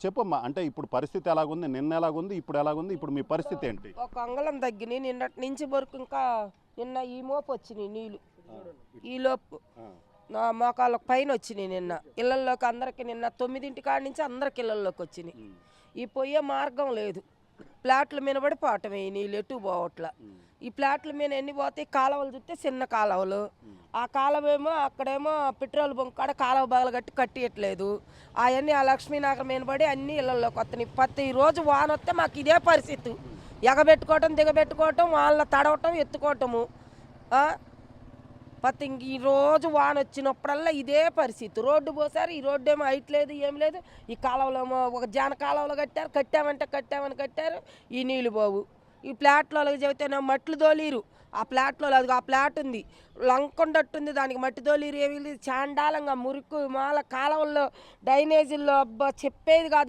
చెప్పమ్మా, అంటే ఇప్పుడు పరిస్థితి ఎలాగుంది, నిన్న ఎలాగుంది, ఇప్పుడు ఎలాగుంది, ఇప్పుడు మీ పరిస్థితి ఏంటి? ఒక అంగళం తగ్గినాయి నిన్నటి నుంచి వరకు. ఇంకా నిన్న ఈ మోపు వచ్చినాయి నీళ్ళు, ఈ లోపు నా మోకాళ్ళకు పైన వచ్చినాయి. నిన్న ఇళ్ళల్లోకి అందరికి, నిన్న 9 కాడ నుంచి అందరికి ఇళ్ళల్లోకి వచ్చినాయి. ఈ పోయే మార్గం లేదు, ప్లాట్ల మీద పడి పోవటమే. ఈ నీళ్ళు ఎటు పోవట్ల. ఈ ప్లాట్ల మీద ఎన్ని పోతాయి? కాలువలు చూస్తే చిన్న కాలువలు. ఆ కాలువేమో అక్కడేమో పెట్రోల్ బంక్ కాడ కాలువ బాగలు కట్టియట్లేదు. అవన్నీ ఆ లక్ష్మీనగర్ మీద పడి అన్ని ఇళ్ళల్లోకి వస్తున్నాయి. ప్రతి రోజు వాన వస్తే మాకు ఇదే పరిస్థితి. ఎగబెట్టుకోవటం, దిగబెట్టుకోవటం, వాళ్ళ తడవటం, ఎత్తుకోవటము. ప్రతి ఈ రోజు వాన వచ్చినప్పుడల్లా ఇదే పరిస్థితి. రోడ్డు పోసారు, ఈ రోడ్డు ఏమో హైట్ లేదు, ఏం లేదు. ఈ కాలువలో ఒక జాన కాలువలో కట్టామని కట్టారు, ఈ నీళ్ళు పోవు. ఈ ప్లాట్లో చెబితేనే మట్లు తోలీరు. ఆ ప్లాట్లో అది ఆ ప్లాట్ ఉంది, లంకొండట్టుంది, దానికి మట్టి తోలీరు. ఏమి చాండాలంగా మురికి మాల కాలువల్లో డ్రైనేజీల్లో అబ్బా చెప్పేది కాదు.